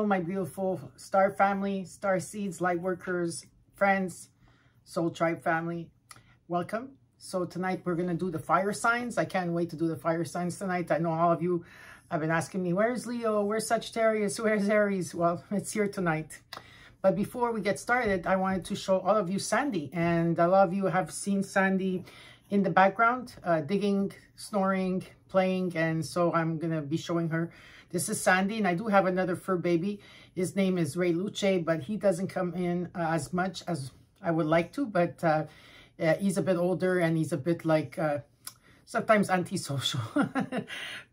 Hello, my beautiful star family, star seeds, light workers, friends, soul tribe family. Welcome. So tonight we're going to do the fire signs. I can't wait to do the fire signs tonight. I know all of you have been asking me, where's Leo? Where's Sagittarius? Where's Aries? Well, it's here tonight. But before we get started, I wanted to show all of you Sandy. And a lot of you have seen Sandy in the background, digging, snoring, playing. And so I'm going to be showing her. This is Sandy, and I do have another fur baby. His name is Ray Luce, but he doesn't come in as much as I would like to. But he's a bit older, and he's a bit like sometimes antisocial.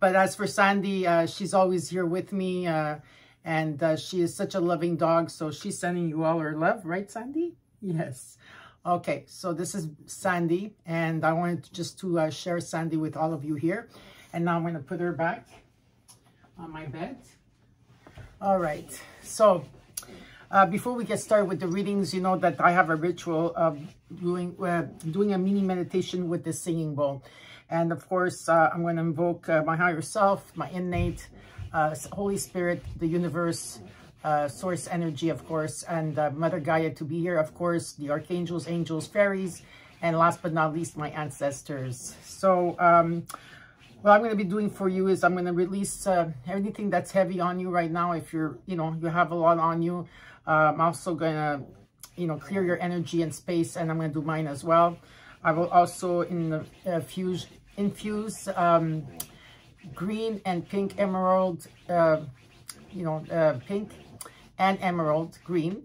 But as for Sandy, she's always here with me, and she is such a loving dog. So she's sending you all her love, right, Sandy? Yes. Okay, so this is Sandy, and I wanted just to share Sandy with all of you here. And now I'm going to put her back on my bed. All right, so before we get started with the readings, you know that I have a ritual of doing a mini meditation with the singing bowl. And of course, I'm going to invoke my higher self, my innate Holy Spirit, the universe, source energy, of course, and Mother Gaia to be here, of course, the archangels, angels, fairies, and last but not least, my ancestors. So what I'm going to be doing for you is I'm going to release everything that's heavy on you right now. If you're, you have a lot on you, I'm also going to, clear your energy and space, and I'm going to do mine as well. I will also infuse green and pink emerald, pink and emerald green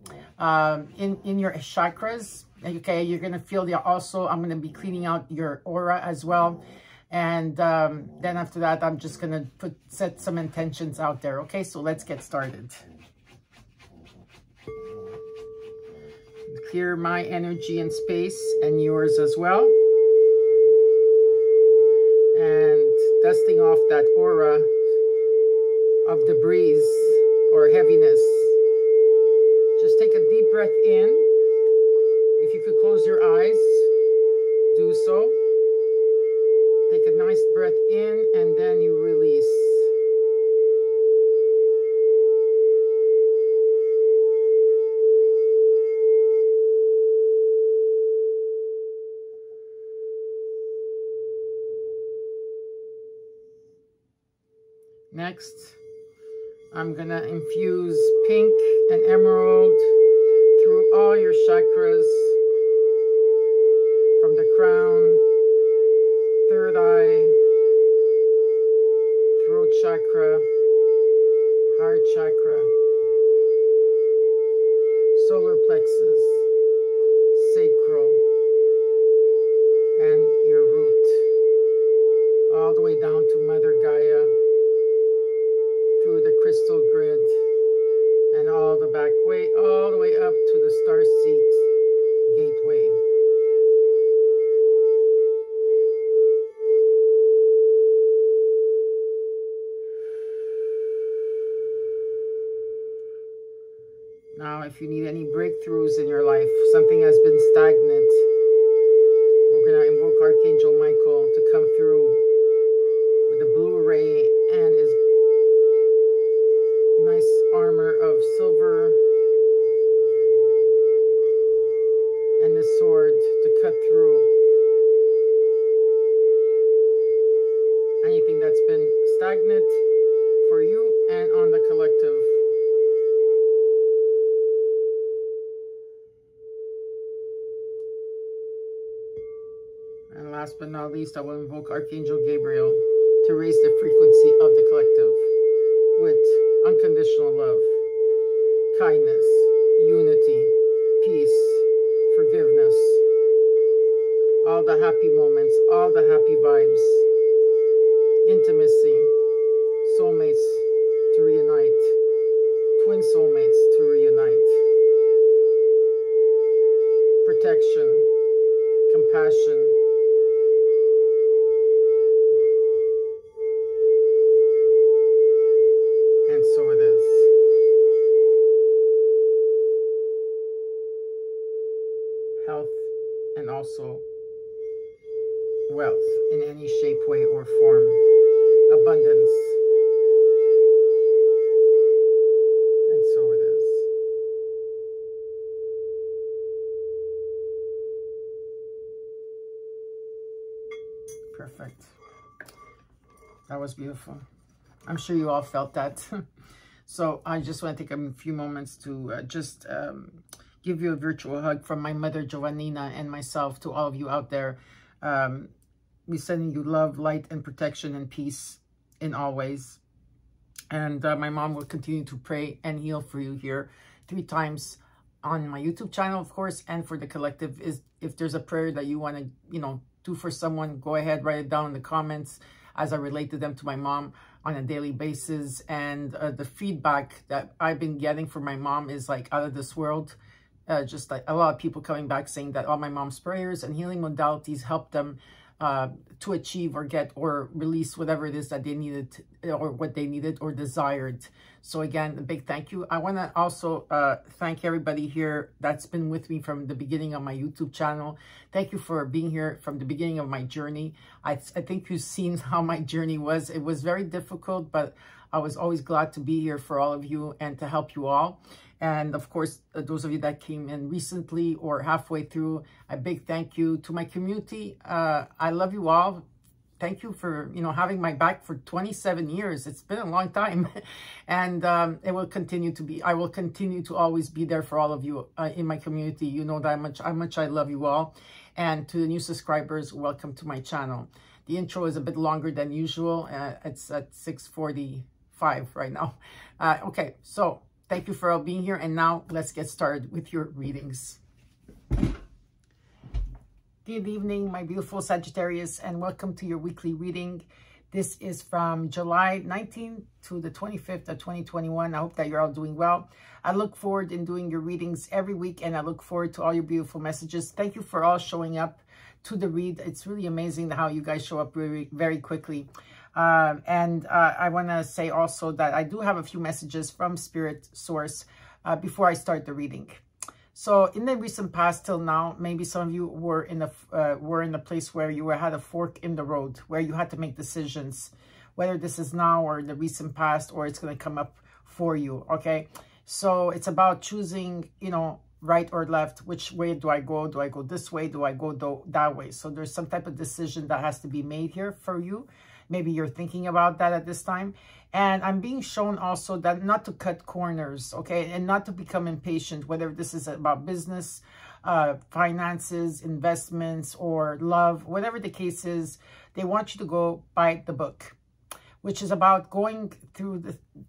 in your chakras. Okay, you're going to feel also, I'm going to be cleaning out your aura as well. And then after that, I'm just going to set some intentions out there. Okay, so let's get started. Clear my energy and space and yours as well. And dusting off that aura of debris or heaviness. Just take a deep breath in. If you could close your eyes, do so. Take a nice breath in, and then you release. Next, I'm going to infuse pink and emerald through all your chakras, from the crown, third eye, throat chakra, heart chakra, solar plexus, sacral, and your root, all the way down to Mother Gaia, through the crystal grid, and all the back way, all the way up to the star seat gateway. Now, if you need any breakthroughs in your life, something has been stagnant, we're going to invoke Archangel Michael to come through with the blue ray and his nice armor of silver and the sword to cut through anything that's been stagnant for you and on the collective. And last but not least, I will invoke Archangel Gabriel to raise the frequency of the collective with unconditional love, kindness, unity, peace, forgiveness, all the happy moments, all the happy vibes, intimacy, soulmates to reunite, twin soulmates to reunite, protection, compassion, and so it is. Health and also wealth in any shape, way, or form. Abundance. And so it is. Perfect. That was beautiful. I'm sure you all felt that. So I just want to take a few moments to give you a virtual hug from my mother, Giovannina, and myself to all of you out there. We're sending you love, light, and protection and peace in all ways. And my mom will continue to pray and heal for you here 3 times on my YouTube channel, of course, and for the collective. If there's a prayer that you want to, do for someone, go ahead, write it down in the comments as I relate to them to my mom on a daily basis. And the feedback that I've been getting from my mom is like out of this world. Just like a lot of people coming back saying that all my mom's prayers and healing modalities helped them to achieve or get or release whatever it is that they needed or what they needed or desired. So again, a big thank you. I want to also thank everybody here that's been with me from the beginning of my YouTube channel. Thank you for being here from the beginning of my journey. I think you've seen how my journey was. It was very difficult, but I was always glad to be here for all of you and to help you all. And of course, those of you that came in recently or halfway through, a big thank you to my community. I love you all. Thank you for, having my back for 27 years. It's been a long time. And it will continue to be. I will continue to always be there for all of you in my community. You know that how much I love you all. And to the new subscribers, welcome to my channel. The intro is a bit longer than usual. It's at 6:45 right now. Okay, so thank you for all being here. And now let's get started with your readings. Good evening, my beautiful Sagittarius, and welcome to your weekly reading. This is from July 19th to the 25th of 2021. I hope that you're all doing well. I look forward in doing your readings every week, and I look forward to all your beautiful messages. Thank you for all showing up to the read. It's really amazing how you guys show up very, very quickly. I want to say also that I do have a few messages from Spirit Source before I start the reading. So in the recent past till now, maybe some of you were in a place where you had a fork in the road, where you had to make decisions, whether this is now or in the recent past, or it's going to come up for you. Okay, so it's about choosing, right or left. Which way do I go? Do I go this way? Do I go that way? So there's some type of decision that has to be made here for you. Maybe you're thinking about that at this time. And I'm being shown also that not to cut corners, okay? And not to become impatient, whether this is about business, finances, investments, or love, whatever the case is, they want you to go by the book, which is about going through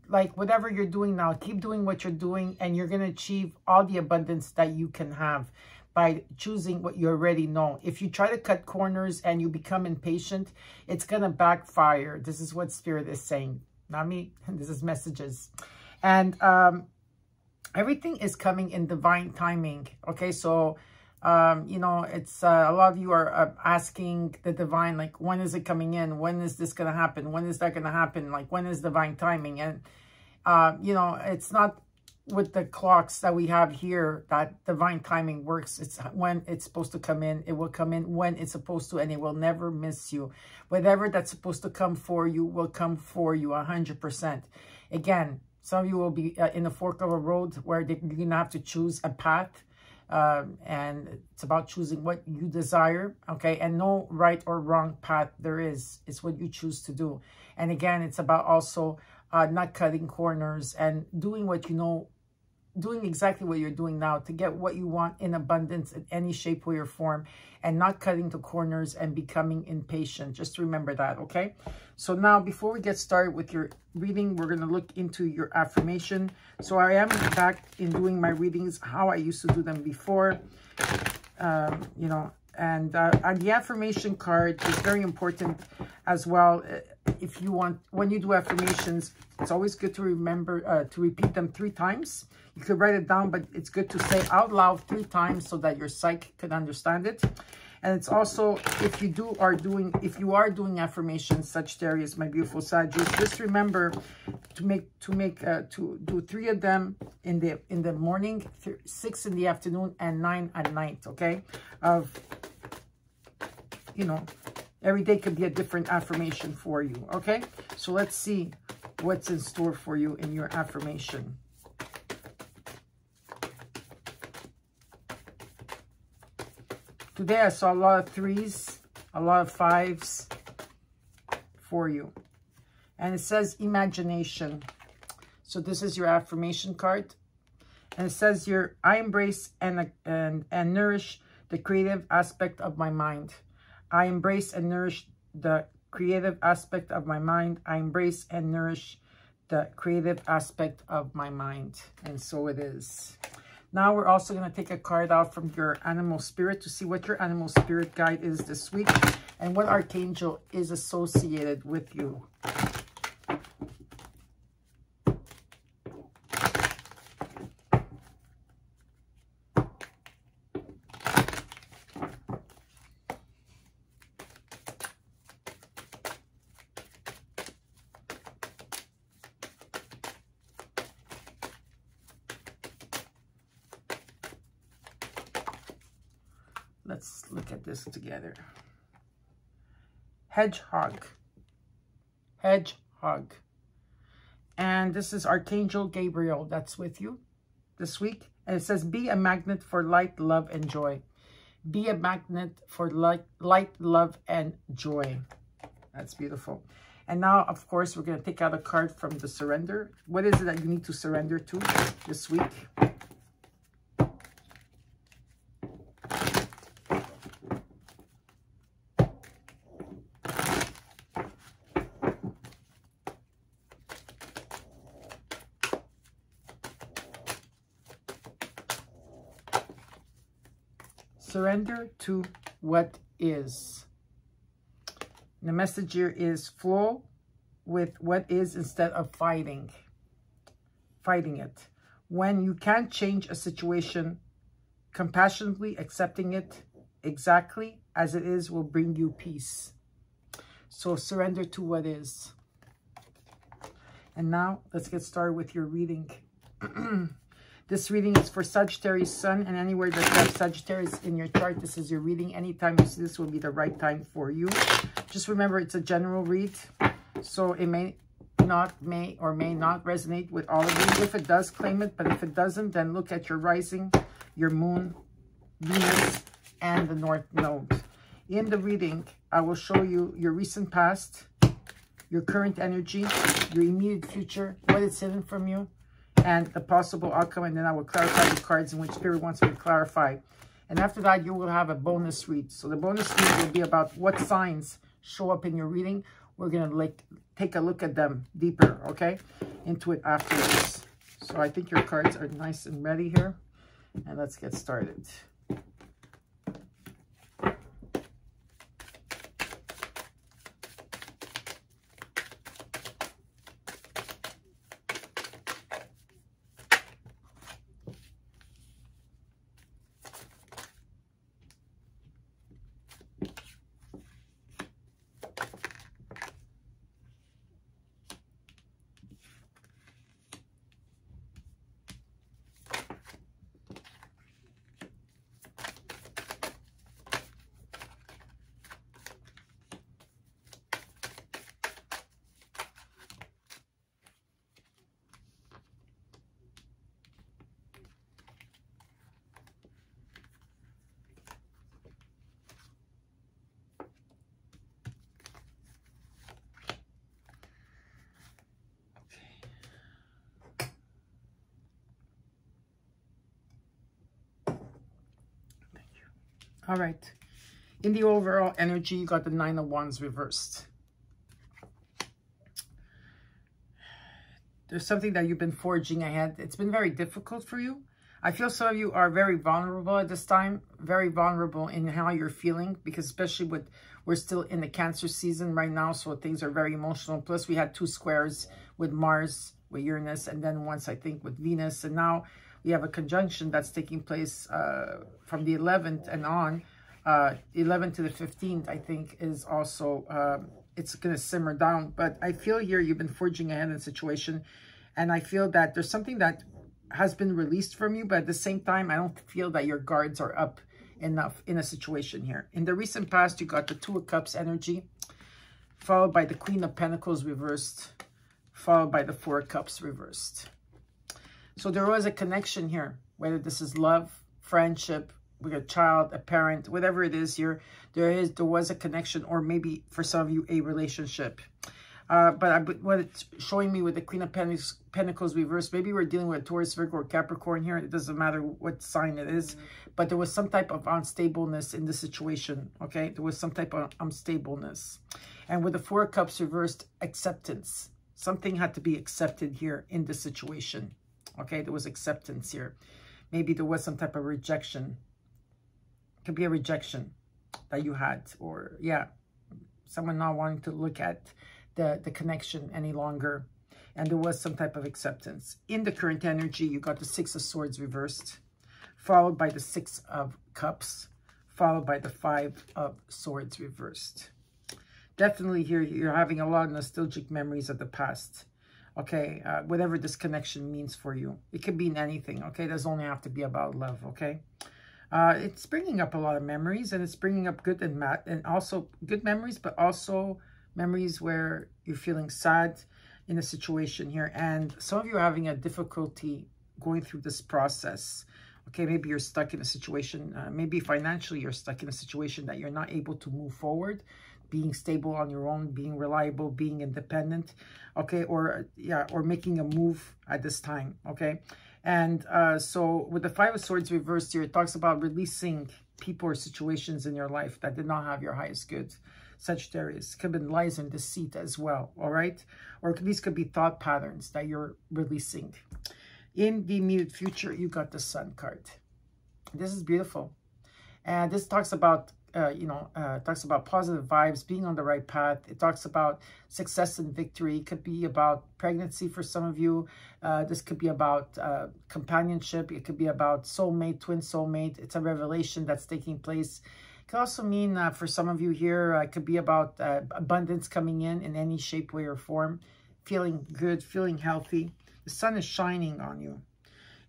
whatever you're doing now. Keep doing what you're doing, and you're going to achieve all the abundance that you can have by choosing what you already know. If you try to cut corners and you become impatient, it's going to backfire. This is what Spirit is saying. Not me. This is messages. And everything is coming in divine timing. Okay, so, it's a lot of you are asking the divine, like, when is it coming in? When is this going to happen? When is that going to happen? Like, when is divine timing? And, it's not with the clocks that we have here that divine timing works. It's when it's supposed to come in. It will come in when it's supposed to, and it will never miss you. Whatever that's supposed to come for you will come for you 100%. Again, some of you will be in the fork of a road where you're going to have to choose a path. And it's about choosing what you desire, okay? And no right or wrong path there is. It's what you choose to do. And again, it's about also not cutting corners and doing what you know, doing exactly what you're doing now to get what you want in abundance in any shape, way, or form, and not cutting the corners and becoming impatient. Just remember that, okay? So now, before we get started with your reading, we're going to look into your affirmation. So I am back in doing my readings how I used to do them before, and the affirmation card is very important as well. If you want, when you do affirmations, it's always good to remember to repeat them 3 times. You could write it down, but it's good to say out loud 3 times so that your psyche can understand it. And it's also, if you are doing affirmations, Sagittarius, my beautiful Sagittarius, just remember to do 3 of them in the morning, 6 in the afternoon, and 9 at night. Okay, every day could be a different affirmation for you. Okay, so let's see what's in store for you in your affirmation. Today I saw a lot of 3s, a lot of 5s for you. And it says imagination. So this is your affirmation card. And it says here, I embrace and nourish the creative aspect of my mind. I embrace and nourish the creative aspect of my mind. I embrace and nourish the creative aspect of my mind. And so it is. Now we're also going to take a card out from your animal spirit to see what your animal spirit guide is this week and what archangel is associated with you. Let's look at this together. Hedgehog. Hedgehog. And this is Archangel Gabriel that's with you this week. And it says, be a magnet for light, love, and joy. Be a magnet for light, love, and joy. That's beautiful. And now, of course, we're going to take out a card from the surrender. What is it that you need to surrender to this week? Surrender to what is. And the message here is flow with what is instead of fighting it. When you can't change a situation, compassionately accepting it exactly as it is will bring you peace. So surrender to what is. And now let's get started with your reading. This reading is for Sagittarius Sun, and anywhere that you have Sagittarius in your chart, this is your reading. Anytime you see this will be the right time for you. Just remember, it's a general read, so it may or may not resonate with all of you. If it does, claim it, but if it doesn't, then look at your rising, your moon, Venus, and the North Node. In the reading, I will show you your recent past, your current energy, your immediate future, what is hidden from you, and the possible outcome, and then I will clarify the cards in which Spirit wants me to clarify. And after that, you will have a bonus read. So the bonus read will be about what signs show up in your reading. We're going to take a look at them deeper, okay? Into it afterwards. So I think your cards are nice and ready here. And let's get started. All right. In the overall energy, you got the 9 of Wands reversed. There's something that you've been forging ahead. It's been very difficult for you. I feel some of you are very vulnerable at this time. Very vulnerable in how you're feeling. Because especially we're still in the Cancer season right now. So things are very emotional. Plus we had 2 squares with Mars, with Uranus. And then once I think with Venus. And now we have a conjunction that's taking place from the 11th and on. 11th to the 15th, I think, is also, it's going to simmer down. But I feel here you've been forging ahead in a situation. And I feel that there's something that has been released from you. But at the same time, I don't feel that your guards are up enough in a situation here. In the recent past, you got the 2 of Cups energy, followed by the Queen of Pentacles reversed, followed by the 4 of Cups reversed. So there was a connection here, whether this is love, friendship, with a child, a parent, whatever it is here, there was a connection, or maybe for some of you, a relationship. But what it's showing me with the Queen of Pentacles reversed, maybe we're dealing with Taurus, Virgo, or Capricorn here. It doesn't matter what sign it is, but there was some type of unstableness in the situation, okay? There was some type of unstableness. And with the Four of Cups reversed, acceptance. Something had to be accepted here in this situation, okay? There was acceptance here. Maybe there was some type of rejection. It could be a rejection that you had, or, yeah, someone not wanting to look at the connection any longer, and there was some type of acceptance. In the current energy, you got the Six of Swords reversed, followed by the Six of Cups, followed by the Five of Swords reversed. Definitely here, you're having a lot of nostalgic memories of the past, okay? Whatever this connection means for you. It could mean anything, okay? It doesn't only have to be about love, okay? It's bringing up a lot of memories, and it's bringing up good and also good memories, but also memories where you're feeling sad in a situation here. And some of you are having a difficulty going through this process. Okay, maybe you're stuck in a situation, maybe financially you're stuck in a situation that you're not able to move forward, being stable on your own, being reliable, being independent, okay, or making a move at this time, okay? And so with the Five of Swords reversed here, it talks about releasing people or situations in your life that did not have your highest good. Sagittarius, could have been lies and deceit as well, all right? Or these could be thought patterns that you're releasing. In the immediate future, you got the Sun card. This is beautiful. And this talks about, talks about positive vibes, being on the right path. It talks about success and victory. It could be about pregnancy for some of you. This could be about companionship. It could be about soulmate, twin soulmate. It's a revelation that's taking place. It could also mean for some of you here, it could be about abundance coming in any shape, way, or form. Feeling good, feeling healthy. The sun is shining on you.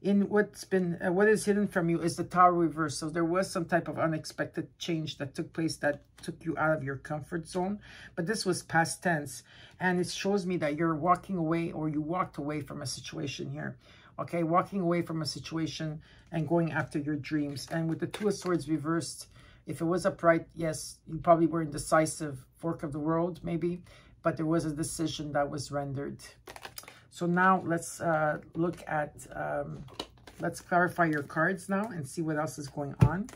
In what is hidden from you is the Tower reverse. So there was some type of unexpected change that took place that took you out of your comfort zone. But this was past tense. And it shows me that you're walking away, or you walked away from a situation here. Okay, walking away from a situation and going after your dreams. And with the Two of Swords reversed, if it was upright, yes, you probably were indecisive, fork of the world maybe, but there was a decision that was rendered. So now let's look at, let's clarify your cards now and see what else is going on.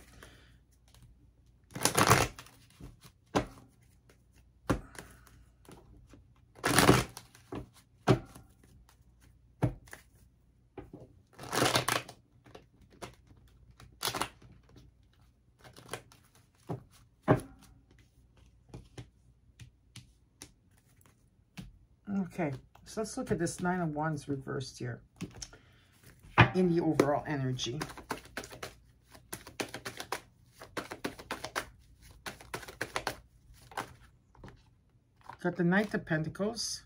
Okay, so let's look at this Nine of Wands reversed here in the overall energy. Got the Knight of Pentacles,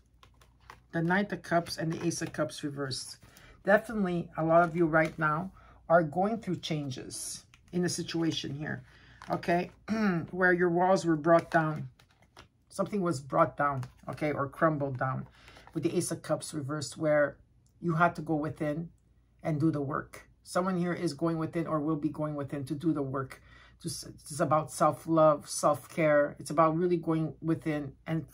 the Knight of Cups, and the Ace of Cups reversed. Definitely, a lot of you right now are going through changes in the situation here, okay, where your walls were brought down. Something was brought down, okay, or crumbled down. With the Ace of Cups reversed, where you had to go within and do the work. Someone here is going within, or will be going within, to do the work. It's about self-love, self-care. It's about really going within and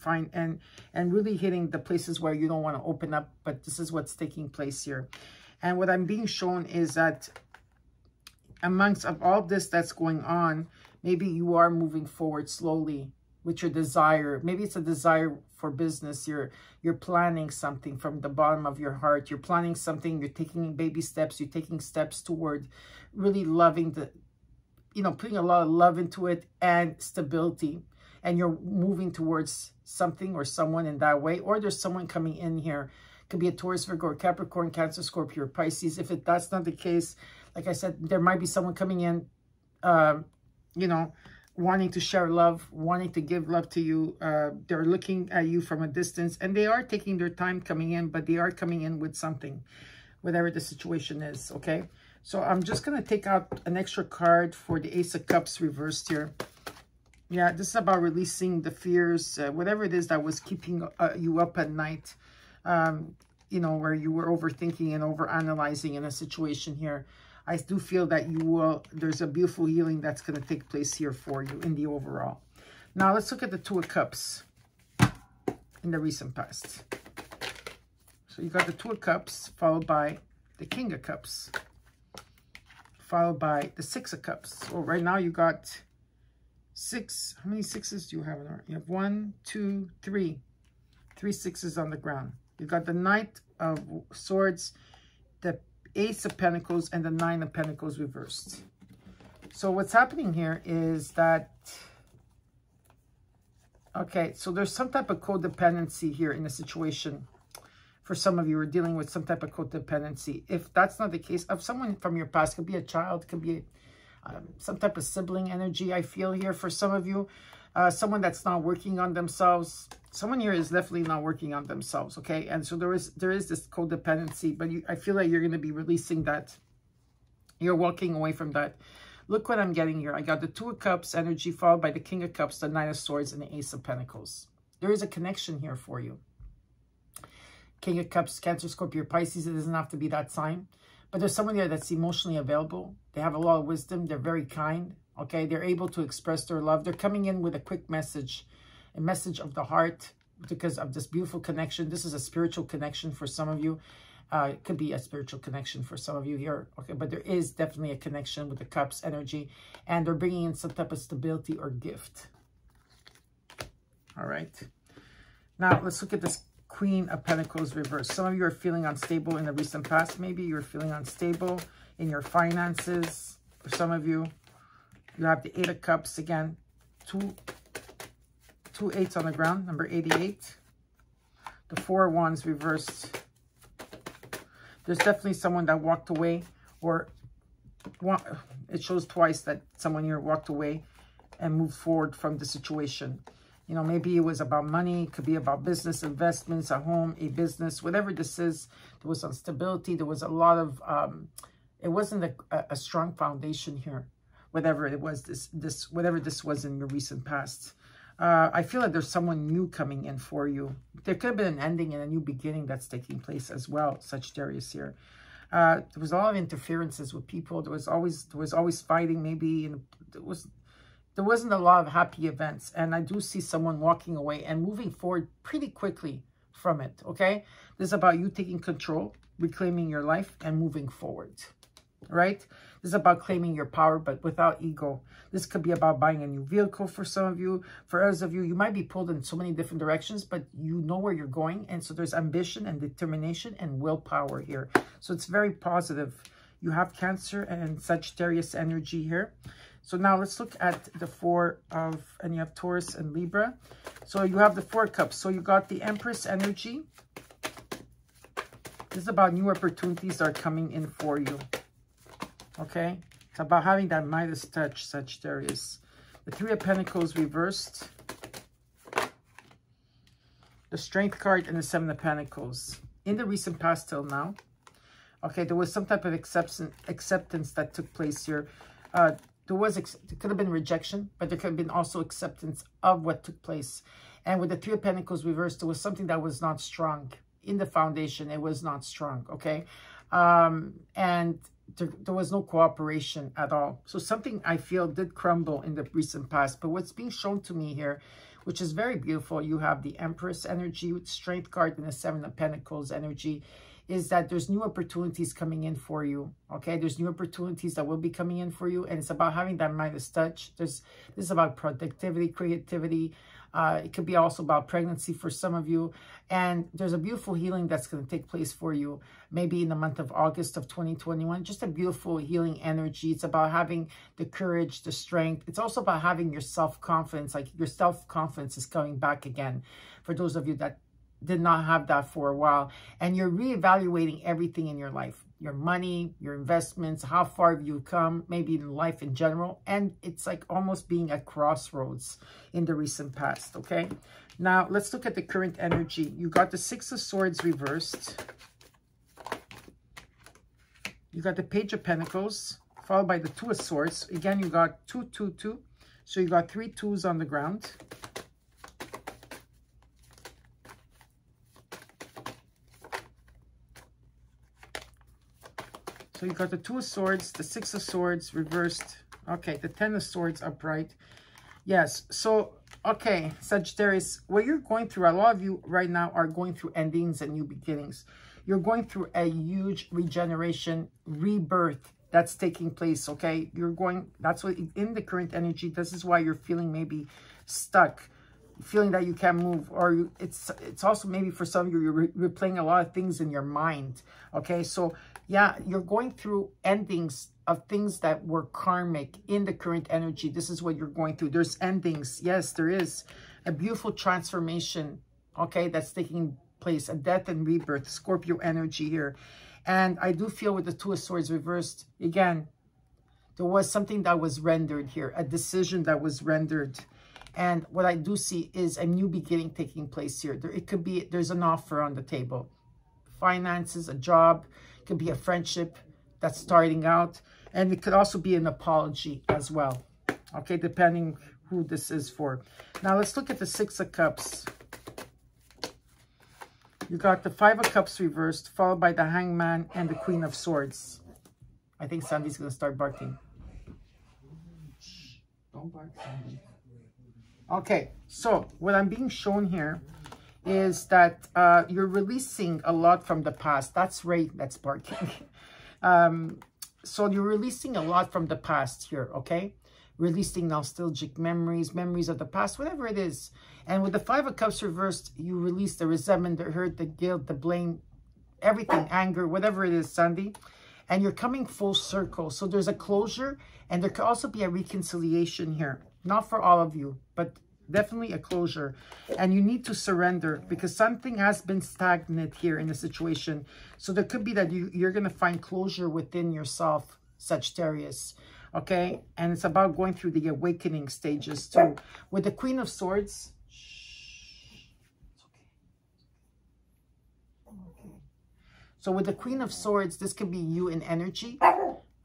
really hitting the places where you don't want to open up, but this is what's taking place here. And what I'm being shown is that amongst of all this that's going on, maybe you are moving forward slowly with your desire. Maybe it's a desire for business. You're planning something from the bottom of your heart. You're planning something. You're taking baby steps. You're taking steps toward really loving the, putting a lot of love into it and stability. And you're moving towards something or someone in that way. Or there's someone coming in here. It could be a Taurus, Virgo, or Capricorn, Cancer, Scorpio, or Pisces. If that's not the case, like I said, there might be someone coming in, wanting to share love, wanting to give love to you. They're looking at you from a distance, and they are taking their time coming in, but they are coming in with something, whatever the situation is, okay? So I'm just going to take out an extra card for the Ace of Cups reversed here. Yeah, this is about releasing the fears, whatever it is that was keeping you up at night, where you were overthinking and overanalyzing in a situation here. I do feel that there's a beautiful healing that's going to take place here for you in the overall. Now, let's look at the Two of Cups in the recent past. So you got the Two of Cups, followed by the King of Cups, followed by the Six of Cups. So right now you got 6. How many sixes do you have in there? You have 1, 2, 3. 3 sixes on the ground. You got the Knight of Swords, the Ace of Pentacles, and the Nine of Pentacles reversed. So what's happening here is that, okay, so there's some type of codependency here in the situation. For some of you are dealing with some type of codependency. If that's not the case, of someone from your past, could be a child, could be some type of sibling energy, I feel here for some of you. Someone that's not working on themselves. Someone here is definitely not working on themselves, okay? And so there is this codependency, but I feel like you're going to be releasing that. You're walking away from that. Look what I'm getting here. I got the Two of Cups energy, followed by the King of Cups, the Nine of Swords, and the Ace of Pentacles. There is a connection here for you. King of Cups, Cancer, Scorpio, Pisces. It doesn't have to be that sign. But there's someone there that's emotionally available. They have a lot of wisdom. They're very kind. Okay, they're able to express their love. They're coming in with a quick message, a message of the heart, because of this beautiful connection. This is a spiritual connection for some of you. It could be a spiritual connection for some of you here. Okay, but there is definitely a connection with the Cups energy, and they're bringing in some type of stability or gift. All right. Now, let's look at this Queen of Pentacles reversed. Some of you are feeling unstable in the recent past. Maybe you're feeling unstable in your finances. For some of you, you have the Eight of Cups again. Two eights on the ground, number 88. The Four of Wands reversed. There's definitely someone that walked away, or it shows twice that someone here walked away and moved forward from the situation. You know, maybe it was about money. It could be about business, investments, a home, a business, whatever this is. There was instability. There was a lot of, it wasn't a strong foundation here. Whatever it was, whatever this was in your recent past. I feel like there's someone new coming in for you. There could have been an ending and a new beginning that's taking place as well, Sagittarius here. There was a lot of interferences with people. There was always fighting, maybe, and there wasn't a lot of happy events. And I do see someone walking away and moving forward pretty quickly from it, okay? This is about you taking control, reclaiming your life, and moving forward, right? This is about claiming your power, but without ego. This could be about buying a new vehicle for some of you. For others of you, you might be pulled in so many different directions, but you know where you're going. And so there's ambition and determination and willpower here. So it's very positive. You have Cancer and Sagittarius energy here. So now let's look at the and you have Taurus and Libra. So you have the Four Cups. So you got the Empress energy. This is about new opportunities that are coming in for you. Okay? It's about having that Midas touch, Sagittarius. The Three of Pentacles reversed. The Strength card and the Seven of Pentacles. In the recent past till now. Okay, there was some type of acceptance that took place here. There could have been rejection, but there could have been also acceptance of what took place. And with the Three of Pentacles reversed, there was something that was not strong. In the foundation, it was not strong, okay? And there was no cooperation at all. So something I feel did crumble in the recent past. But what's being shown to me here, which is very beautiful, you have the Empress energy with Strength card and the Seven of Pentacles energy, is that there's new opportunities coming in for you, okay? There's new opportunities that will be coming in for you, and it's about having that Midas touch. This is about productivity, creativity. It could be also about pregnancy for some of you, and there's a beautiful healing that's going to take place for you, maybe in the month of August of 2021. Just a beautiful healing energy. It's about having the courage, the strength. It's also about having your self-confidence, like your self-confidence is coming back again for those of you that did not have that for a while, and you're reevaluating everything in your life, your money, your investments, how far have you come, maybe in life in general. And it's like almost being at crossroads in the recent past. Okay, now let's look at the current energy. You got the Six of Swords reversed. You got the Page of Pentacles followed by the Two of Swords. Again, you got 2, 2, 2, so you got 3 2s on the ground. So So you got the Two of Swords, the Six of Swords reversed. Okay, the Ten of Swords upright. Yes, so, okay, Sagittarius, what you're going through, a lot of you right now are going through endings and new beginnings. You're going through a huge regeneration, rebirth that's taking place, okay? You're going, that's what, in the current energy, this is why you're feeling maybe stuck, feeling that you can't move, or it's also maybe for some of you, you're replaying a lot of things in your mind, okay? So, yeah, you're going through endings of things that were karmic in the current energy. This is what you're going through. There's endings. Yes, there is a beautiful transformation, okay, that's taking place, a death and rebirth, Scorpio energy here. And I do feel with the Two of Swords reversed, again, there was something that was rendered here, a decision that was rendered. And what I do see is a new beginning taking place here. It could be, there's an offer on the table. Finances, a job, it could be a friendship that's starting out. And it could also be an apology as well. Okay, depending who this is for. Now, let's look at the Six of Cups. You got the Five of Cups reversed, followed by the Hangman and the Queen of Swords. I think Sandy's going to start barking. Don't bark, Sandy. Okay, so what I'm being shown here is that you're releasing a lot from the past. That's Ray that's barking. So you're releasing a lot from the past here, okay? Releasing nostalgic memories, memories of the past, whatever it is. And with the Five of Cups reversed, you release the resentment, the hurt, the guilt, the blame, everything, anger, whatever it is, Sandy. And you're coming full circle. So there's a closure, and there could also be a reconciliation here. Not for all of you, but definitely a closure. And you need to surrender because something has been stagnant here in the situation. So there could be that you're going to find closure within yourself, Sagittarius. Okay? And it's about going through the awakening stages too. With the Queen of Swords. So with the Queen of Swords, this could be you in energy.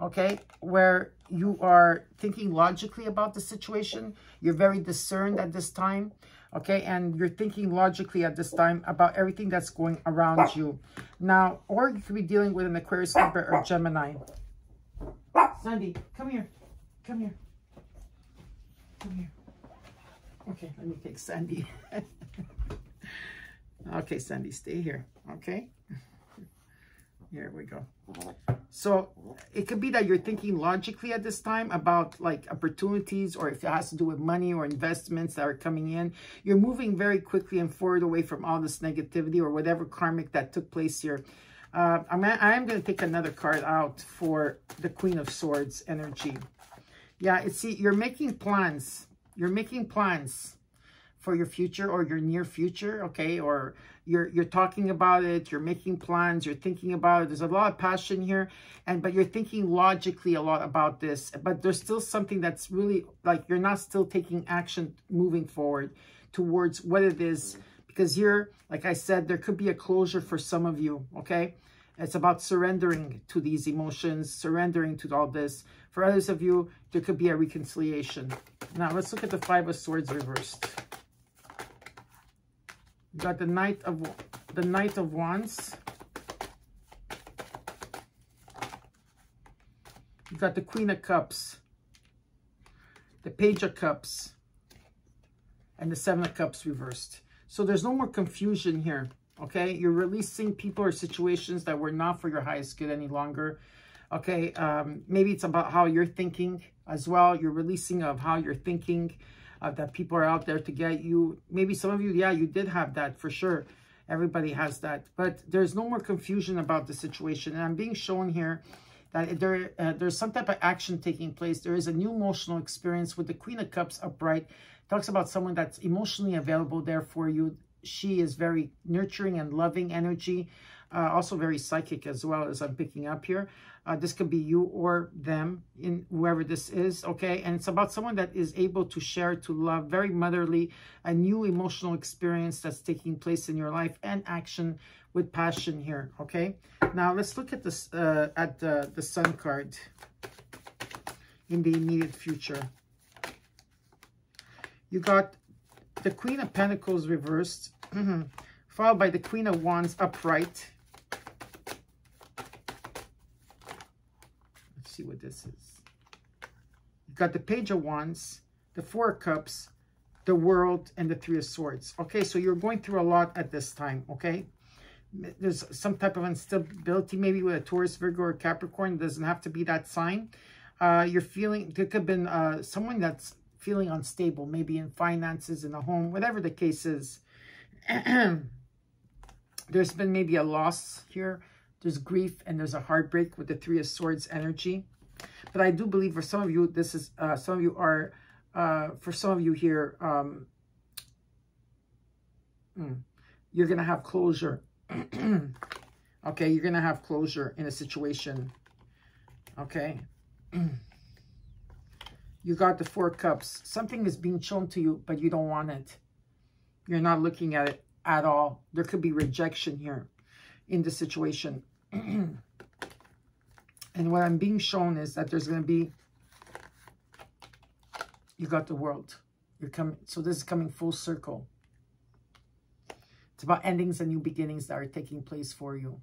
Okay, where you are thinking logically about the situation. You're very discerned at this time, okay? And you're thinking logically at this time about everything that's going around you. Now, or you could be dealing with an Aquarius, Libra, or Gemini. Sandy, come here. Come here. Come here. Okay, let me take Sandy. Okay, Sandy, stay here, okay? Here we go. So it could be that you're thinking logically at this time about like opportunities, or if it has to do with money or investments that are coming in. You're moving very quickly and forward away from all this negativity or whatever karmic that took place here. I am going to take another card out for the Queen of Swords energy. Yeah, see, you're making plans. You're making plans for your future or your near future, okay? Or you're talking about it, you're making plans, you're thinking about it. There's a lot of passion here, but you're thinking logically a lot about this. But there's still something that's really, like, you're not still taking action moving forward towards what it is. Because here, like I said, there could be a closure for some of you, okay? It's about surrendering to these emotions, surrendering to all this. For others of you, there could be a reconciliation. Now, let's look at the Five of Swords reversed. You got the Knight of Wands. You got the Queen of Cups, the Page of Cups, and the Seven of Cups reversed. So there's no more confusion here, okay? You're releasing people or situations that were not for your highest good any longer, okay? Maybe it's about how you're thinking as well. You're releasing of how you're thinking, that people are out there to get you. Maybe some of you, yeah, you did have that for sure. Everybody has that. But there's no more confusion about the situation. And I'm being shown here that there's some type of action taking place. There is a new emotional experience with the Queen of Cups upright. Talks about someone that's emotionally available there for you. She is very nurturing and loving energy. Also very psychic as well, as I'm picking up here. This could be you or them, in whoever this is, okay? And it's about someone that is able to share, to love, very motherly, a new emotional experience that's taking place in your life, and action with passion here, okay? Now, let's look at this the Sun card in the immediate future. You got the Queen of Pentacles reversed, followed by the Queen of Wands upright. what this is. You got the Page of Wands, the Four of Cups, the World, and the Three of Swords. Okay, so you're going through a lot at this time, okay? There's some type of instability, maybe with a Taurus, Virgo, or Capricorn. It doesn't have to be that sign. You're feeling, there could have been someone that's feeling unstable, maybe in finances, in a home, whatever the case is. There's been maybe a loss here. There's grief and there's a heartbreak with the Three of Swords energy. But I do believe for some of you, this is, some of you are, for some of you here, you're going to have closure. Okay, you're going to have closure in a situation. Okay. You got the Four Cups. Something is being shown to you, but you don't want it. You're not looking at it at all. There could be rejection here in the situation. And what I'm being shown is that there's going to be, you got the World. You're coming, so this is coming full circle. It's about endings and new beginnings that are taking place for you.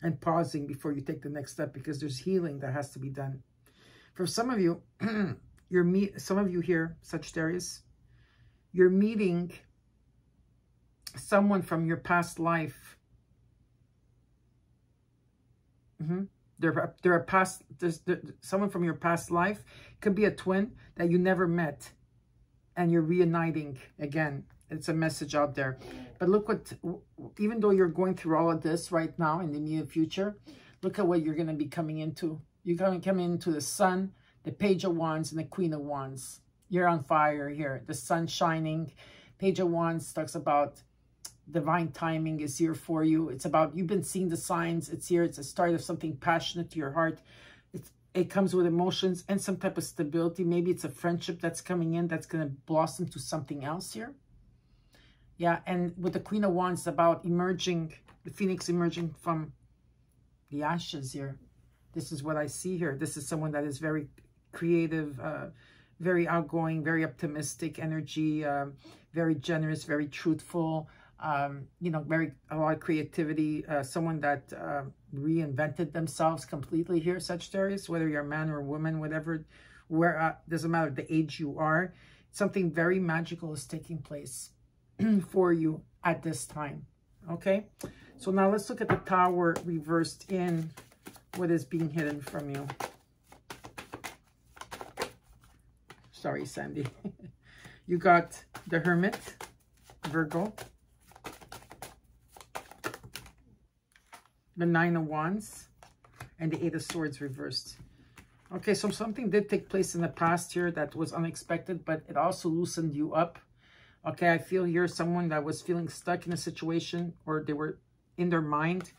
And pausing before you take the next step, because there's healing that has to be done. For some of you, some of you here, Sagittarius, you're meeting someone from your past life. There's someone from your past life. Could be a twin that you never met, and you're reuniting again. It's a message out there. But look what, even though you're going through all of this right now in the near future, look at what you're going to be coming into. You're going to come into the Sun, the Page of Wands, and the Queen of Wands. You're on fire here. The sun shining. Page of Wands talks about divine timing is here for you. It's about, you've been seeing the signs. It's here. It's a start of something passionate to your heart. It comes with emotions and some type of stability. Maybe it's a friendship that's coming in that's going to blossom to something else here. Yeah, and with the Queen of Wands, it's about emerging, the phoenix emerging from the ashes here. This is what I see here. This is someone that is very creative, very outgoing, very optimistic energy, very generous, very truthful, you know, a lot of creativity, someone that reinvented themselves completely here, Sagittarius, whether you're a man or a woman, whatever, doesn't matter the age you are. Something very magical is taking place for you at this time. Okay, so now let's look at the Tower reversed in what is being hidden from you. Sorry, Sandy. You got the Hermit, Virgo, the Nine of Wands, and the Eight of Swords reversed. Okay, so something did take place in the past here that was unexpected, but it also loosened you up. Okay, I feel here someone that was feeling stuck in a situation, or they were in their mind.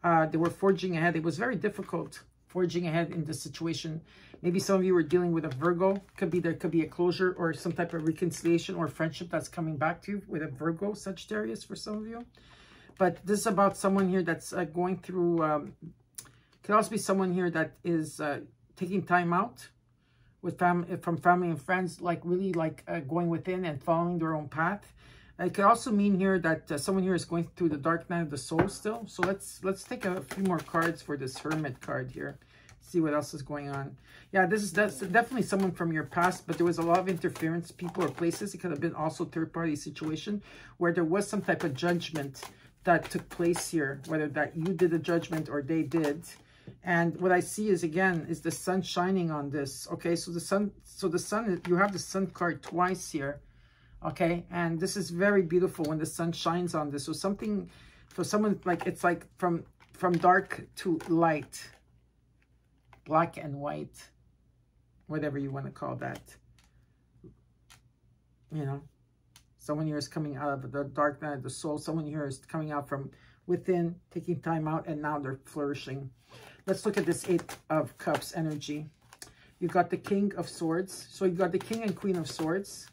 They were forging ahead. It was very difficult forging ahead in this situation. Maybe some of you were dealing with a Virgo. There could be a closure or some type of reconciliation or friendship that's coming back to you with a Virgo, Sagittarius, for some of you. But this is about someone here that's going through, could also be someone here that is taking time out with from family and friends, like really like going within and following their own path. It could also mean here that someone here is going through the dark night of the soul still. So let's take a few more cards for this Hermit card here. See what else is going on. Yeah, that's definitely someone from your past, but there was a lot of interference, people or places. It could have been also third-party situation where there was some type of judgment that took place here, whether that you did a judgment or they did. And what I see is, again, is the sun shining on this. Okay, so the sun, you have the sun card twice here. Okay, and this is very beautiful when the sun shines on this. So something, for someone, like it's like from dark to light, black and white, whatever you want to call that. You know, someone here is coming out of the dark night of the soul. Someone here is coming out from within, taking time out, and now they're flourishing. Let's look at this Eight of Cups energy. You got the King of Swords. So you got the King and Queen of Swords.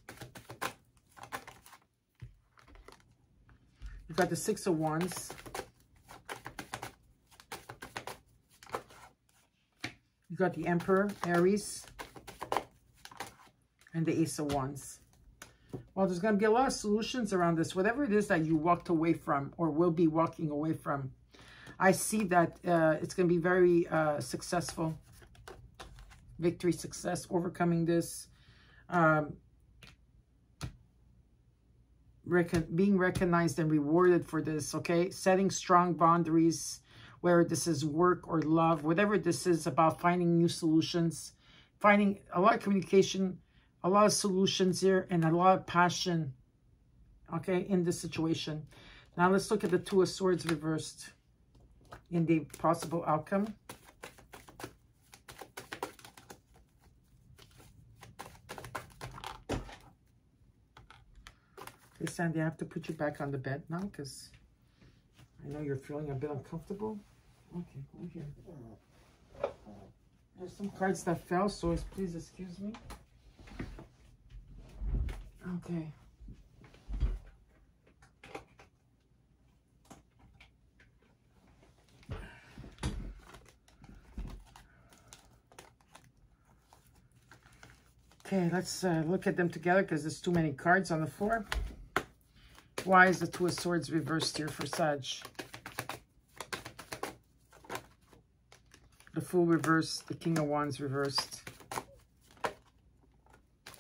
You got the Six of Wands. You got the Emperor, Aries, and the Ace of Wands. Well, there's going to be a lot of solutions around this. Whatever it is that you walked away from or will be walking away from. I see that it's going to be very successful. Victory, success, overcoming this. Being recognized and rewarded for this, okay? Setting strong boundaries, whether this is work or love, whatever this is about, finding new solutions, finding a lot of communication, a lot of solutions here, and a lot of passion, okay, in this situation. Now let's look at the Two of Swords reversed in the possible outcome. Okay, Sandy, I have to put you back on the bed now because I know you're feeling a bit uncomfortable. Okay, go here. There's some cards that fell, so please excuse me. Okay. Okay, let's look at them together because there's too many cards on the floor. Why is the Two of Swords reversed here for Sag? The Fool reversed, the King of Wands reversed,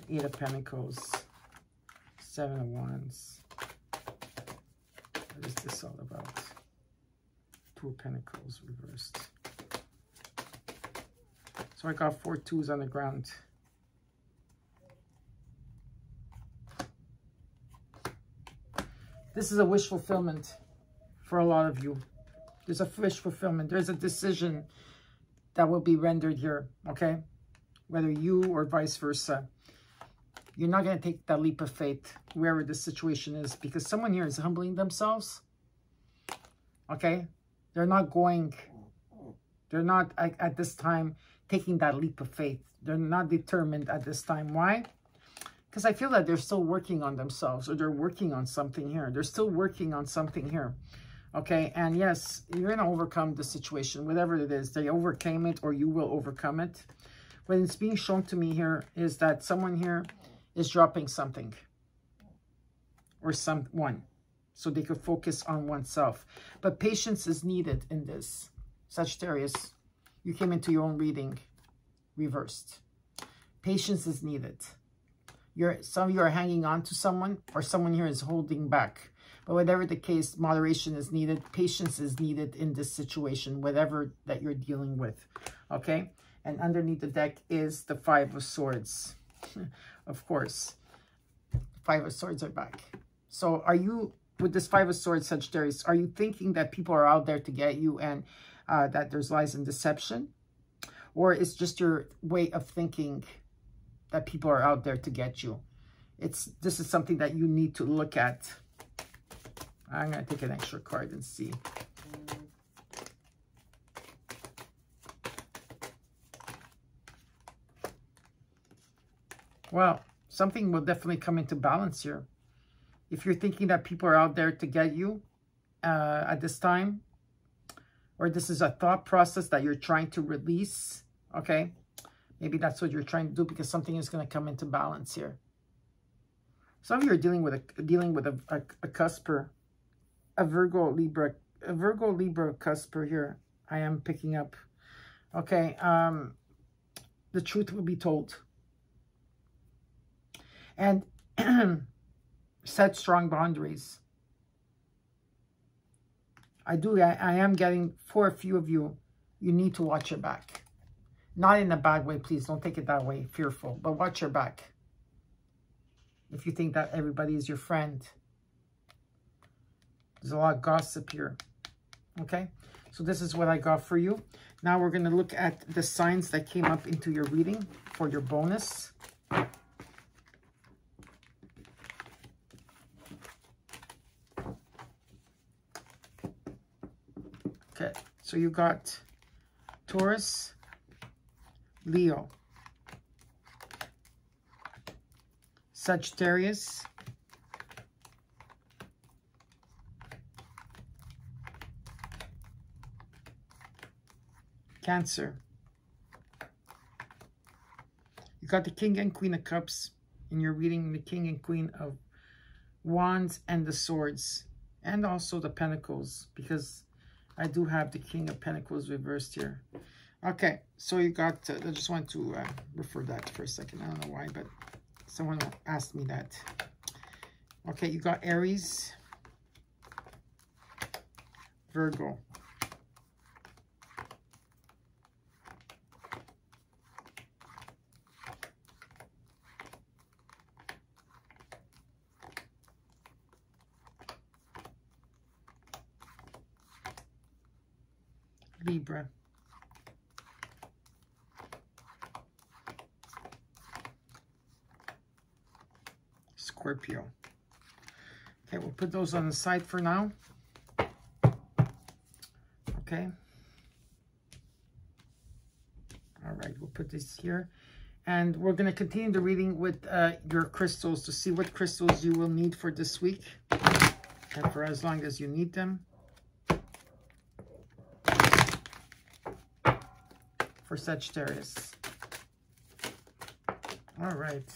Eight of Pentacles, Seven of Wands. What is this all about? Two of Pentacles reversed. So I got 4 2s on the ground. This is a wish fulfillment for a lot of you. There's a wish fulfillment. There's a decision that will be rendered here, okay? Whether you or vice versa. You're not going to take that leap of faith wherever the situation is because someone here is humbling themselves, okay? They're not at this time taking that leap of faith. They're not determined at this time. Why? Because I feel that they're still working on themselves or they're working on something here. They're still working on something here. Okay, and yes, you're going to overcome the situation, whatever it is. They overcame it or you will overcome it. What is being shown to me here is that someone here is dropping something or someone so they could focus on oneself. But patience is needed in this. Sagittarius, you came into your own reading reversed. Patience is needed. Some of you are hanging on to someone or someone here is holding back. But whatever the case, moderation is needed. Patience is needed in this situation, whatever that you're dealing with. Okay? And underneath the deck is the Five of Swords. Of course. Five of Swords are back. So are you, with this Five of Swords, Sagittarius, are you thinking that people are out there to get you and that there's lies and deception? Or it's just your way of thinking that people are out there to get you? This is something that you need to look at. I'm going to take an extra card and see. Well, something will definitely come into balance here. If you're thinking that people are out there to get you at this time, or this is a thought process that you're trying to release, okay? Maybe that's what you're trying to do because something is going to come into balance here. Some of you are dealing with a cusper, a Virgo Libra cusper here. I am picking up. Okay, the truth will be told. And set strong boundaries. I am getting, for a few of you, you need to watch your back. Not in a bad way, please. Don't take it that way, fearful. But watch your back. If you think that everybody is your friend. There's a lot of gossip here. Okay? So this is what I got for you. Now we're going to look at the signs that came up into your reading for your bonus. Okay, so you got Taurus, Leo, Sagittarius, Cancer. You got the King and Queen of Cups in your reading, the King and Queen of Wands and the Swords, and also the Pentacles, because I do have the King of Pentacles reversed here. Okay, so you got, I just want to refer that for a second. I don't know why, but someone asked me that. Okay, you got Aries, Virgo, Libra, Scorpio. Okay, we'll put those on the side for now. Okay. All right, we'll put this here. And we're going to continue the reading with your crystals to see what crystals you will need for this week and for as long as you need them. For Sagittarius. All right.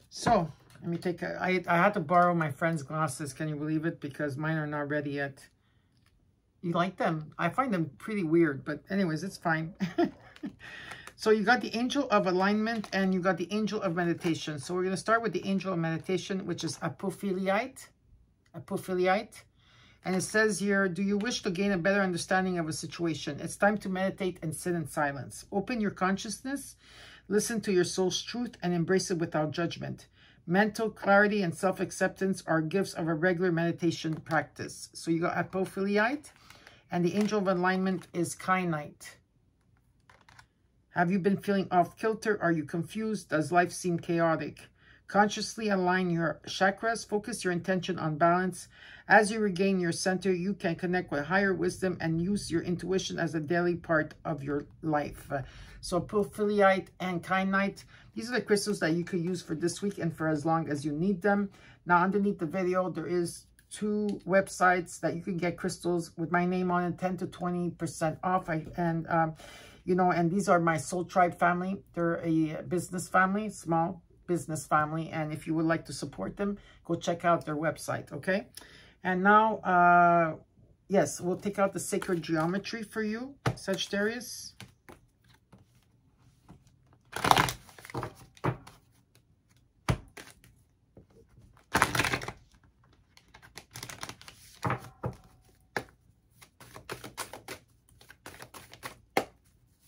So, let me take a... I had to borrow my friend's glasses. Can you believe it? Because mine are not ready yet. You like them? I find them pretty weird. But anyways, it's fine. So, you got the Angel of Alignment and you got the Angel of Meditation. So, we're going to start with the Angel of Meditation, which is Epiphanies. And it says here, do you wish to gain a better understanding of a situation? It's time to meditate and sit in silence. Open your consciousness, listen to your soul's truth, and embrace it without judgment. Mental clarity and self-acceptance are gifts of a regular meditation practice. So you got Epiphanies, and the Angel of Alignment is Kynite. Have you been feeling off-kilter? Are you confused? Does life seem chaotic? Consciously align your chakras, focus your intention on balance. As you regain your center, you can connect with higher wisdom and use your intuition as a daily part of your life. So Epiphanies and Kynite, these are the crystals that you could use for this week and for as long as you need them. Now, underneath the video, there is 2 websites that you can get crystals with my name on it, 10 to 20% off. You know, and these are my Soul Tribe family. They're a business family, small business family, and if you would like to support them, go check out their website. Okay, and now yes, we'll take out the sacred geometry for you, Sagittarius.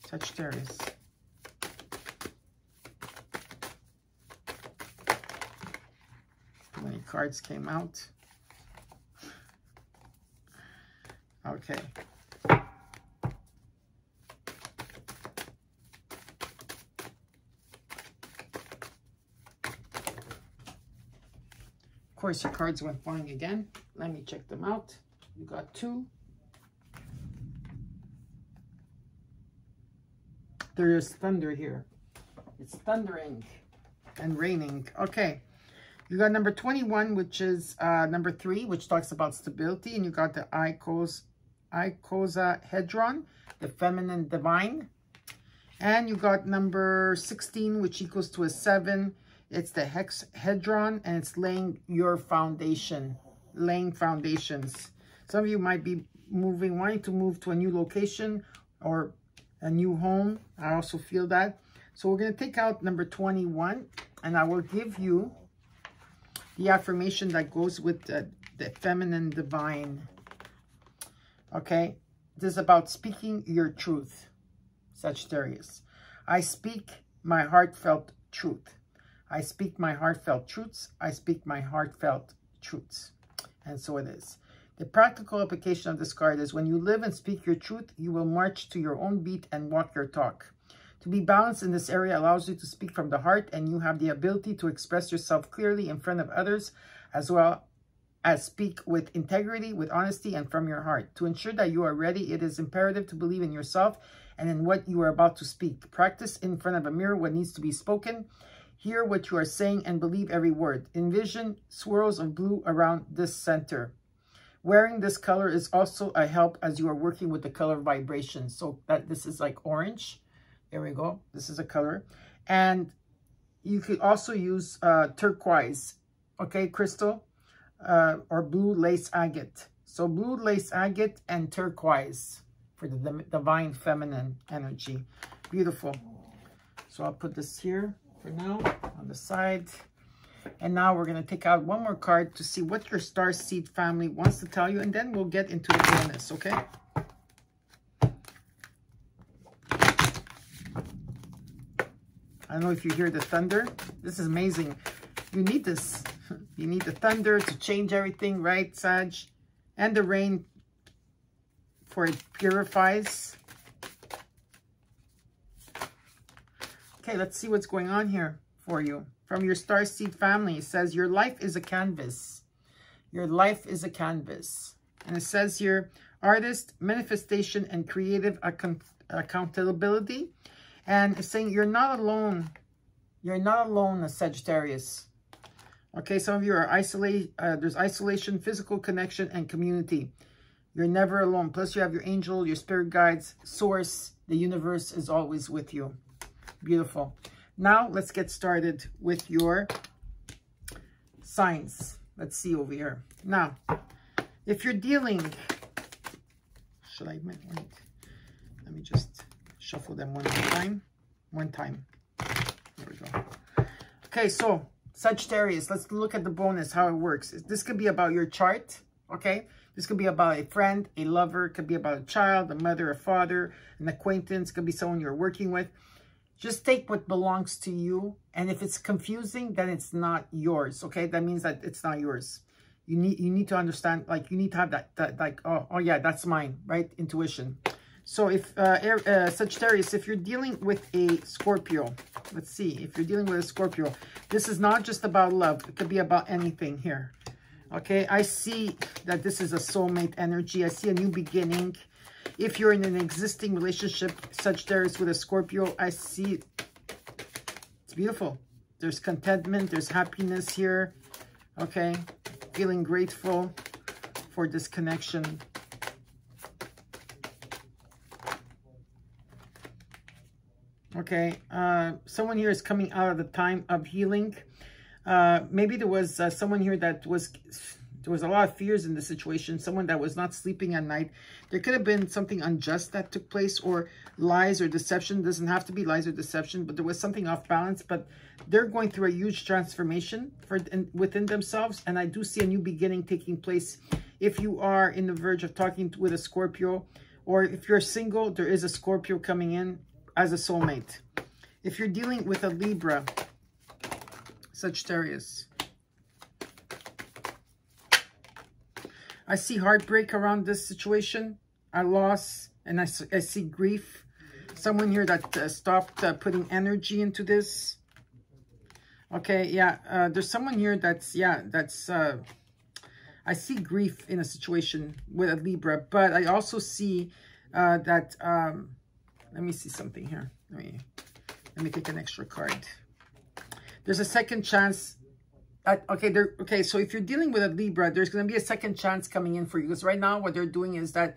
Sagittarius. Many cards came out. Okay. Of course, your cards went flying again. Let me check them out. You got 2. There is thunder here. It's thundering and raining. Okay. You got number 21, which is number 3, which talks about stability. And you got the icosahedron, the feminine divine. And you got number 16, which equals to a 7. It's the hexahedron, and it's laying your foundation, laying foundations. Some of you might be wanting to move to a new location or a new home. I also feel that. So we're going to take out number 21, and I will give you the affirmation that goes with the feminine divine. Okay, this is about speaking your truth, Sagittarius. I speak my heartfelt truth. I speak my heartfelt truths. I speak my heartfelt truths. And so it is. The practical application of this card is when you live and speak your truth, you will march to your own beat and walk your talk. To be balanced in this area allows you to speak from the heart, and you have the ability to express yourself clearly in front of others, as well as speak with integrity, with honesty, and from your heart. To ensure that you are ready, it is imperative to believe in yourself and in what you are about to speak. Practice in front of a mirror what needs to be spoken. Hear what you are saying and believe every word. Envision swirls of blue around this center. Wearing this color is also a help as you are working with the color vibration. So that this is like orange. There we go. This is a color. And you could also use turquoise, okay, crystal, or blue lace agate. So blue lace agate and turquoise for the divine feminine energy. Beautiful. So I'll put this here for now on the side. And now we're going to take out one more card to see what your star seed family wants to tell you. And then we'll get into the bonus, okay? I don't know if you hear the thunder. This is amazing. You need this. You need the thunder to change everything, right, Sag? And the rain, for it purifies. Okay, let's see what's going on here for you. From your star seed family, it says, your life is a canvas. Your life is a canvas. And it says here, artist, manifestation, and creative accountability. And it's saying you're not alone. You're not alone, a Sagittarius. Okay, some of you are isolated. There's isolation, physical connection, and community. You're never alone. Plus, you have your angel, your spirit guides, source. The universe is always with you. Beautiful. Now, let's get started with your signs. Let's see over here. Now, if you're dealing... Should I... Wait, let me just shuffle them one time. There we go. Okay, so Sagittarius, let's look at the bonus, how it works. This could be about your chart, okay? This could be about a friend, a lover. It could be about a child, a mother, a father, an acquaintance. It could be someone you're working with. Just take what belongs to you. And if it's confusing, then it's not yours, okay? That means that it's not yours. You need to understand, like, you need to have that like, oh yeah, that's mine, right? Intuition. So if, Sagittarius, if you're dealing with a Scorpio, let's see, if you're dealing with a Scorpio, this is not just about love. It could be about anything here. Okay, I see that this is a soulmate energy. I see a new beginning. If you're in an existing relationship, Sagittarius with a Scorpio, I see it's beautiful. There's contentment, there's happiness here. Okay, feeling grateful for this connection. Okay, someone here is coming out of the time of healing. Maybe there was someone here that there was a lot of fears in the situation, someone that was not sleeping at night. There could have been something unjust that took place, or lies or deception. It doesn't have to be lies or deception, but there was something off balance. But they're going through a huge transformation within themselves, and I do see a new beginning taking place. If you are in the verge of talking with a Scorpio, or if you're single, there is a Scorpio coming in as a soulmate. If you're dealing with a Libra, Sagittarius, I see heartbreak around this situation, a loss, and I see grief. Someone here that stopped putting energy into this. Okay, yeah, there's someone here that's, I see grief in a situation with a Libra, but I also see that, let me see something here. Let me take an extra card. There's a second chance. Okay, so if you're dealing with a Libra, there's going to be a second chance coming in for you. Because right now, what they're doing is that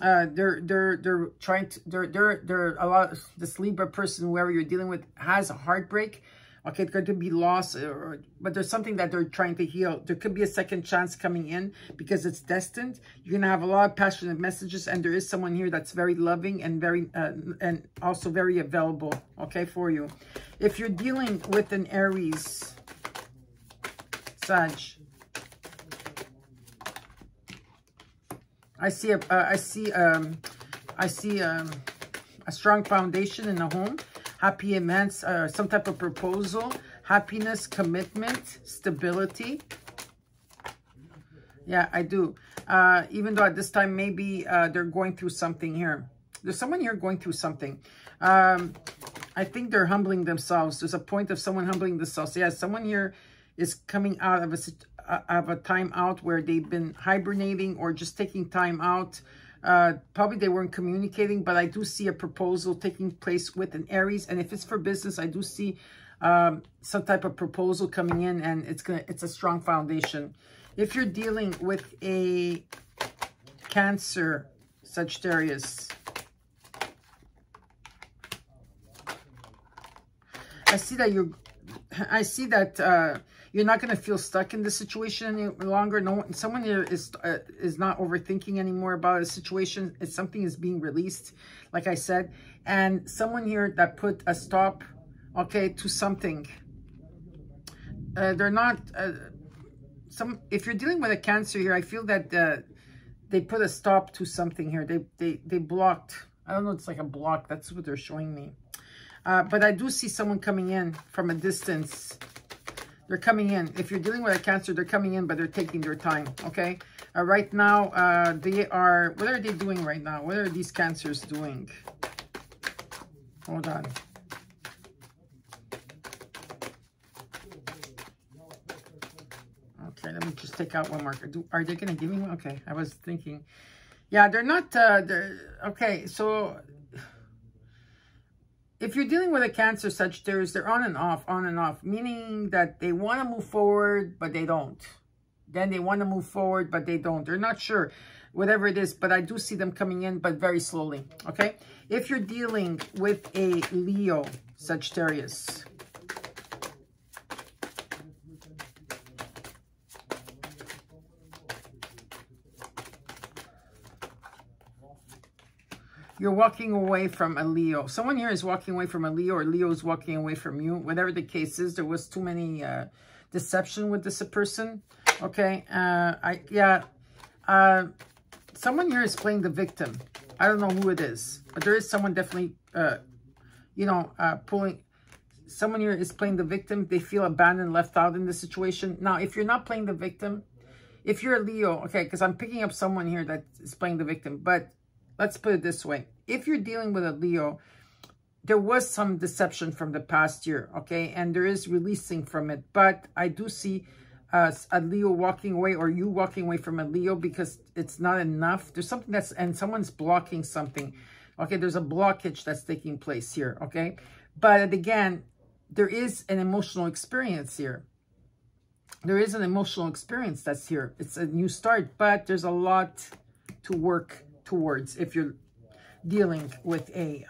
they're trying to, a lot of this Libra person, whoever you're dealing with, has a heartbreak. Okay, it's going to be loss, but there's something that they're trying to heal. There could be a second chance coming in because it's destined. You're going to have a lot of passionate messages, and there is someone here that's very loving and very, and also very available, okay, for you. If you're dealing with an Aries, Sag, I see a strong foundation in a home. Happy events, some type of proposal, happiness, commitment, stability. Yeah, I do. Even though at this time, maybe they're going through something here. There's someone here going through something. I think they're humbling themselves. There's a point of someone humbling themselves. Yeah, someone here is coming out of a time out where they've been hibernating or just taking time out. Probably they weren't communicating, but I do see a proposal taking place with an Aries. And if it's for business, I do see some type of proposal coming in, and it's a strong foundation. If you're dealing with a Cancer, Sagittarius, I see that You're not going to feel stuck in this situation any longer. No, someone here is not overthinking anymore about a situation. It's something is being released, like I said. And someone here that put a stop, okay, to something. They're not... if you're dealing with a Cancer here, I feel that they put a stop to something here. They blocked. I don't know, it's like a block. That's what they're showing me. But I do see someone coming in from a distance. They're coming in. If you're dealing with a Cancer, they're coming in, but they're taking their time, okay? Right now, they are... What are they doing right now? What are these Cancers doing? Hold on. Okay, let me just take out one marker. Are they going to give me one? Okay, I was thinking. Yeah, they're not... okay, so... If you're dealing with a Cancer, Sagittarius, they're on and off, meaning that they want to move forward, but they don't. Then they want to move forward, but they don't. They're not sure, whatever it is, but I do see them coming in, but very slowly, okay? If you're dealing with a Leo, Sagittarius, you're walking away from a Leo. Someone here is walking away from a Leo, or Leo is walking away from you. Whatever the case is, there was too many deception with this person. Okay, someone here is playing the victim. I don't know who it is, but there is someone definitely, pulling. Someone here is playing the victim. They feel abandoned, left out in the situation. Now, if you're not playing the victim, if you're a Leo, okay, because I'm picking up someone here that is playing the victim, but let's put it this way. If you're dealing with a Leo, there was some deception from the past year, okay? And there is releasing from it. But I do see a Leo walking away, or you walking away from a Leo, because it's not enough. There's something that's... And someone's blocking something. Okay, there's a blockage that's taking place here, okay? But again, there is an emotional experience here. There is an emotional experience that's here. It's a new start, but there's a lot to work towards if you're dealing with a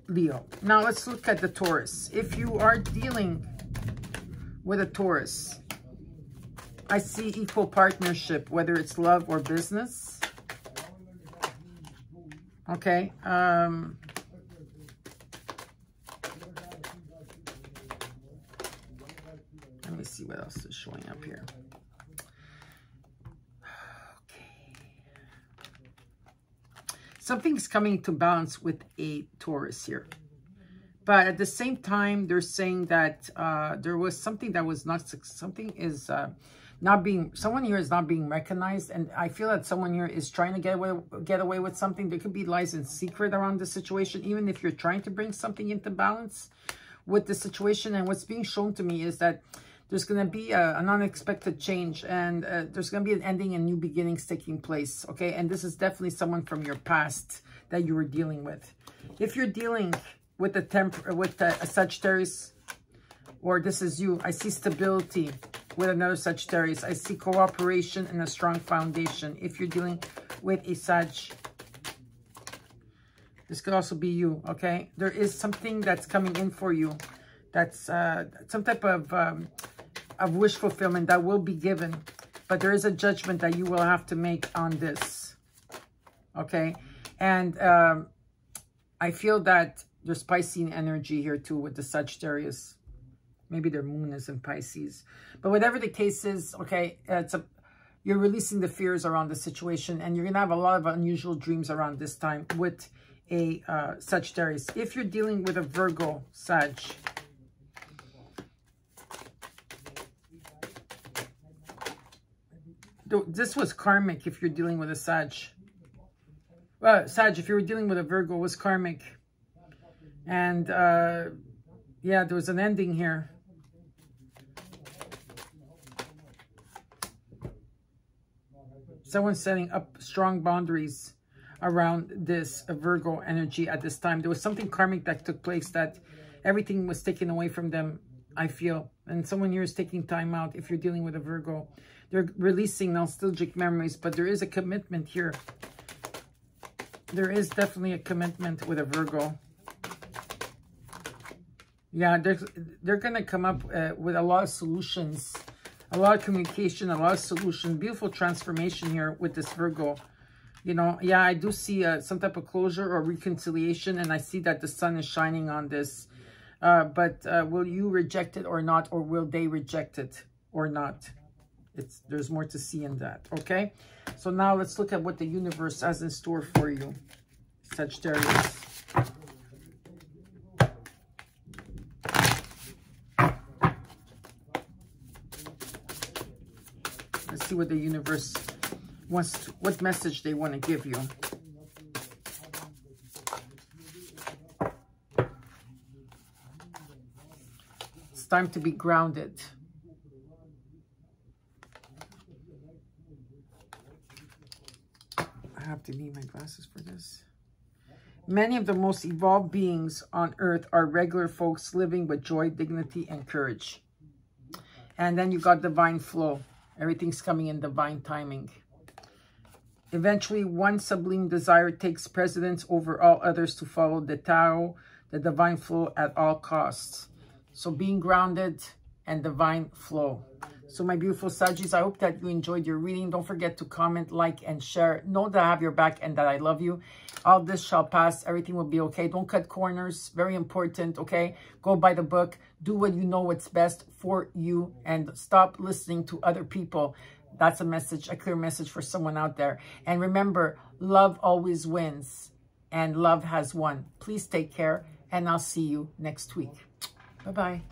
Leo. Now let's look at the Taurus. If you are dealing with a Taurus, I see equal partnership, whether it's love or business. Okay. Let me see what else is showing up here. Something's coming to balance with a Taurus here. But at the same time, they're saying that there was something that was not... Something is not being... Someone here is not being recognized. And I feel that someone here is trying to get away with something. There could be lies and secret around the situation, even if you're trying to bring something into balance with the situation. And what's being shown to me is that there's going to be an unexpected change, and there's going to be an ending and new beginnings taking place, okay? And this is definitely someone from your past that you were dealing with. If you're dealing with a Sagittarius, or this is you, I see stability with another Sagittarius. I see cooperation and a strong foundation. If you're dealing with a Sag, this could also be you, okay? There is something that's coming in for you. That's some type of wish fulfillment that will be given. But there is a judgment that you will have to make on this. Okay? And I feel that there's Piscean energy here too with the Sagittarius. Maybe their moon is in Pisces. But whatever the case is, okay, you're releasing the fears around the situation. And you're going to have a lot of unusual dreams around this time with a Sagittarius. If you're dealing with a Virgo Sag, this was karmic. If you're dealing with a Sag, Sag, if you were dealing with a Virgo, was karmic. And yeah, there was an ending here. Someone's setting up strong boundaries around this Virgo energy at this time. There was something karmic that took place, that everything was taken away from them, I feel. And someone here is taking time out. If you're dealing with a Virgo, they're releasing nostalgic memories, but there is a commitment here. There is definitely a commitment with a Virgo. Yeah, they're going to come up with a lot of solutions, a lot of communication, a lot of solution. Beautiful transformation here with this Virgo. You know, yeah, I do see some type of closure or reconciliation, and I see that the sun is shining on this. But will you reject it or not, or will they reject it or not? There's more to see in that, okay? So now let's look at what the universe has in store for you, Sagittarius. Let's see what the universe wants to, what message they want to give you. It's time to be grounded. I have to need my glasses for this. Many of the most evolved beings on earth are regular folks living with joy, dignity, and courage. And then you got divine flow. Everything's coming in divine timing. Eventually, one sublime desire takes precedence over all others to follow the Tao, the divine flow at all costs. So being grounded and divine flow. So my beautiful Saggies, I hope that you enjoyed your reading. Don't forget to comment, like, and share. Know that I have your back and that I love you. All this shall pass. Everything will be okay. Don't cut corners. Very important, okay? Go by the book. Do what you know what's best for you. And stop listening to other people. That's a message, a clear message for someone out there. And remember, love always wins. And love has won. Please take care. And I'll see you next week. Bye-bye.